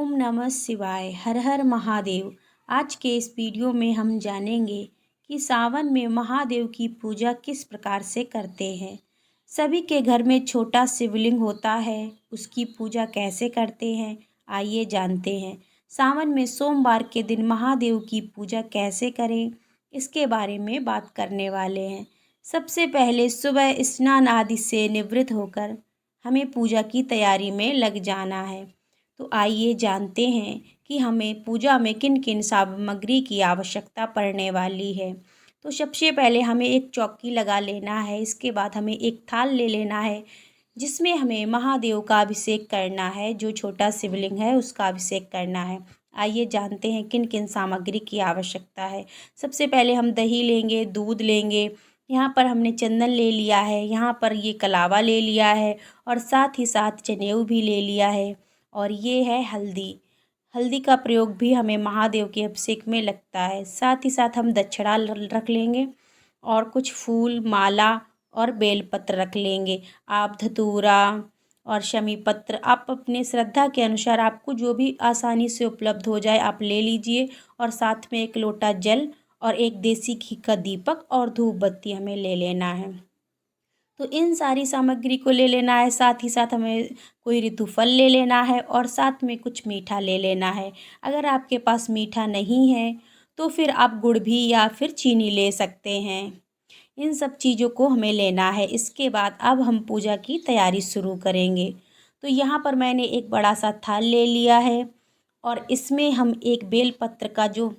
ओम नमः शिवाय। हर हर महादेव। आज के इस वीडियो में हम जानेंगे कि सावन में महादेव की पूजा किस प्रकार से करते हैं। सभी के घर में छोटा शिवलिंग होता है, उसकी पूजा कैसे करते हैं आइए जानते हैं। सावन में सोमवार के दिन महादेव की पूजा कैसे करें, इसके बारे में बात करने वाले हैं। सबसे पहले सुबह स्नान आदि से निवृत्त होकर हमें पूजा की तैयारी में लग जाना है। तो आइए जानते हैं कि हमें पूजा में किन किन सामग्री की आवश्यकता पड़ने वाली है। तो सबसे पहले हमें एक चौकी लगा लेना है। इसके बाद हमें एक थाल ले लेना है जिसमें हमें महादेव का अभिषेक करना है। जो छोटा शिवलिंग है उसका अभिषेक करना है। आइए जानते हैं किन किन सामग्री की आवश्यकता है। सबसे पहले हम दही लेंगे, दूध लेंगे, यहाँ पर हमने चंदन ले लिया है, यहाँ पर ये कलावा ले लिया है और साथ ही साथ जनेऊ भी ले लिया है। और ये है हल्दी। हल्दी का प्रयोग भी हमें महादेव के अभिषेक में लगता है। साथ ही साथ हम दक्षिणा रख लेंगे और कुछ फूल, माला और बेलपत्र रख लेंगे। आप धतूरा और शमी पत्र आप अपने श्रद्धा के अनुसार आपको जो भी आसानी से उपलब्ध हो जाए आप ले लीजिए। और साथ में एक लोटा जल और एक देसी घी का दीपक और धूप बत्ती हमें ले लेना है। तो इन सारी सामग्री को ले लेना है। साथ ही साथ हमें कोई ऋतु फल ले लेना है और साथ में कुछ मीठा ले लेना है। अगर आपके पास मीठा नहीं है तो फिर आप गुड़ भी या फिर चीनी ले सकते हैं। इन सब चीज़ों को हमें लेना है। इसके बाद अब हम पूजा की तैयारी शुरू करेंगे। तो यहाँ पर मैंने एक बड़ा सा थाल ले लिया है और इसमें हम एक बेलपत्र का जो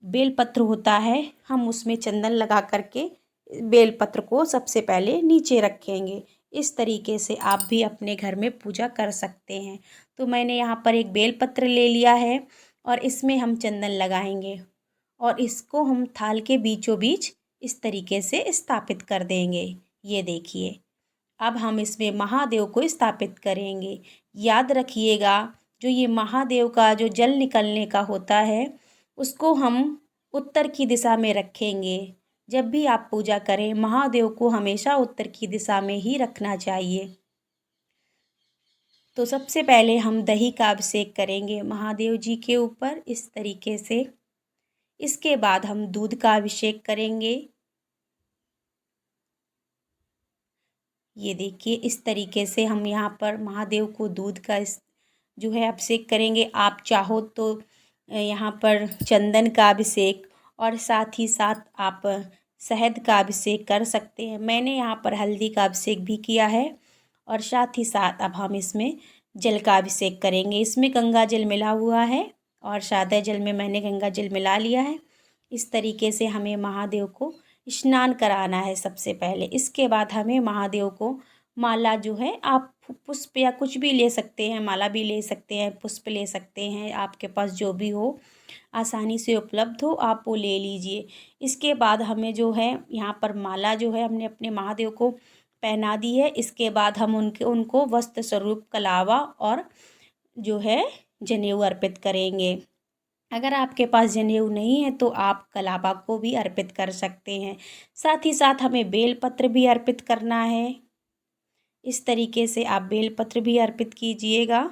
बेलपत्र होता है हम उसमें चंदन लगा करके बेलपत्र को सबसे पहले नीचे रखेंगे। इस तरीके से आप भी अपने घर में पूजा कर सकते हैं। तो मैंने यहाँ पर एक बेलपत्र ले लिया है और इसमें हम चंदन लगाएंगे और इसको हम थाल के बीचों बीच इस तरीके से स्थापित कर देंगे। ये देखिए, अब हम इसमें महादेव को स्थापित करेंगे। याद रखिएगा, जो ये महादेव का जो जल निकलने का होता है उसको हम उत्तर की दिशा में रखेंगे। जब भी आप पूजा करें महादेव को हमेशा उत्तर की दिशा में ही रखना चाहिए। तो सबसे पहले हम दही का अभिषेक करेंगे महादेव जी के ऊपर इस तरीके से। इसके बाद हम दूध का अभिषेक करेंगे। ये देखिए, इस तरीके से हम यहाँ पर महादेव को दूध का जो है अभिषेक करेंगे। आप चाहो तो यहाँ पर चंदन का अभिषेक और साथ ही साथ आप शहद का अभिषेक कर सकते हैं। मैंने यहाँ पर हल्दी का अभिषेक भी किया है और साथ ही साथ अब हम इसमें जल का अभिषेक करेंगे। इसमें गंगा जल मिला हुआ है और सादा जल में मैंने गंगा जल मिला लिया है। इस तरीके से हमें महादेव को स्नान कराना है सबसे पहले। इसके बाद हमें महादेव को माला जो है आप पुष्प या कुछ भी ले सकते हैं, माला भी ले सकते हैं, पुष्प ले सकते हैं, आपके पास जो भी हो आसानी से उपलब्ध हो आप वो ले लीजिए। इसके बाद हमें जो है यहाँ पर माला जो है हमने अपने महादेव को पहना दी है। इसके बाद हम उनको वस्त्र स्वरूप कलावा और जो है जनेऊ अर्पित करेंगे। अगर आपके पास जनेऊ नहीं है तो आप कलावा को भी अर्पित कर सकते हैं। साथ ही साथ हमें बेलपत्र भी अर्पित करना है। इस तरीके से आप बेलपत्र भी अर्पित कीजिएगा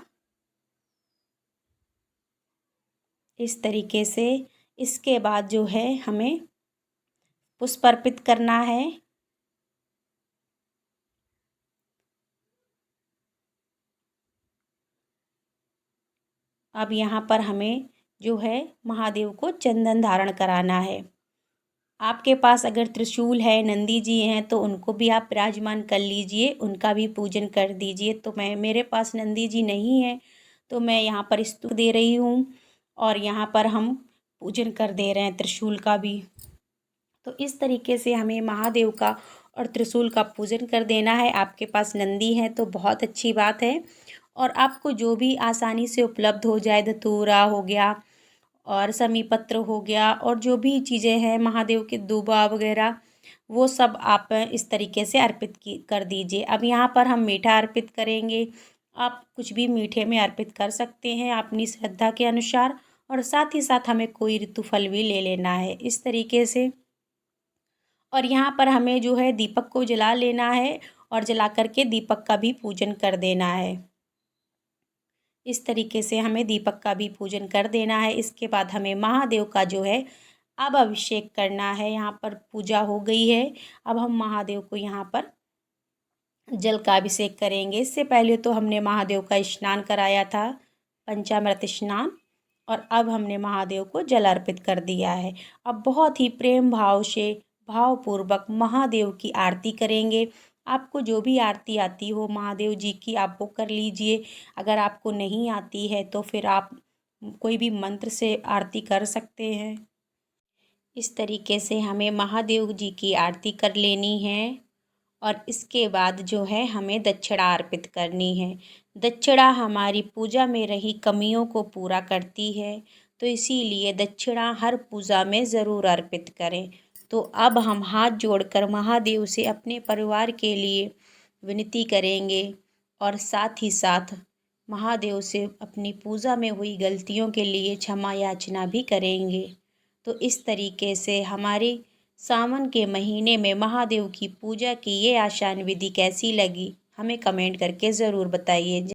इस तरीके से। इसके बाद जो है हमें पुष्प अर्पित करना है। अब यहाँ पर हमें जो है महादेव को चंदन धारण कराना है। आपके पास अगर त्रिशूल है, नंदी जी हैं तो उनको भी आप विराजमान कर लीजिए, उनका भी पूजन कर दीजिए। तो मेरे पास नंदी जी नहीं है तो मैं यहाँ पर स्तुति दे रही हूँ और यहाँ पर हम पूजन कर दे रहे हैं त्रिशूल का भी। तो इस तरीके से हमें महादेव का और त्रिशूल का पूजन कर देना है। आपके पास नंदी है तो बहुत अच्छी बात है और आपको जो भी आसानी से उपलब्ध हो जाए, धतूरा हो गया और समी पत्र हो गया और जो भी चीज़ें हैं महादेव के दूबा वगैरह वो सब आप इस तरीके से अर्पित कर दीजिए। अब यहाँ पर हम मीठा अर्पित करेंगे। आप कुछ भी मीठे में अर्पित कर सकते हैं अपनी श्रद्धा के अनुसार और साथ ही साथ हमें कोई ऋतु फल भी ले लेना है इस तरीके से। और यहाँ पर हमें जो है दीपक को जला लेना है और जला करके दीपक का भी पूजन कर देना है। इस तरीके से हमें दीपक का भी पूजन कर देना है। इसके बाद हमें महादेव का जो है अब अभिषेक करना है। यहाँ पर पूजा हो गई है, अब हम महादेव को यहाँ पर जल का अभिषेक करेंगे। इससे पहले तो हमने महादेव का स्नान कराया था, पंचामृत स्नान, और अब हमने महादेव को जल अर्पित कर दिया है। अब बहुत ही प्रेम भाव से भावपूर्वक महादेव की आरती करेंगे। आपको जो भी आरती आती हो महादेव जी की, आप वो कर लीजिए। अगर आपको नहीं आती है तो फिर आप कोई भी मंत्र से आरती कर सकते हैं। इस तरीके से हमें महादेव जी की आरती कर लेनी है और इसके बाद जो है हमें दक्षिणा अर्पित करनी है। दक्षिणा हमारी पूजा में रही कमियों को पूरा करती है, तो इसीलिए दक्षिणा हर पूजा में ज़रूर अर्पित करें। तो अब हम हाथ जोड़कर महादेव से अपने परिवार के लिए विनती करेंगे और साथ ही साथ महादेव से अपनी पूजा में हुई गलतियों के लिए क्षमा याचना भी करेंगे। तो इस तरीके से हमारी सावन के महीने में महादेव की पूजा की ये आसान विधि कैसी लगी, हमें कमेंट करके ज़रूर बताइए।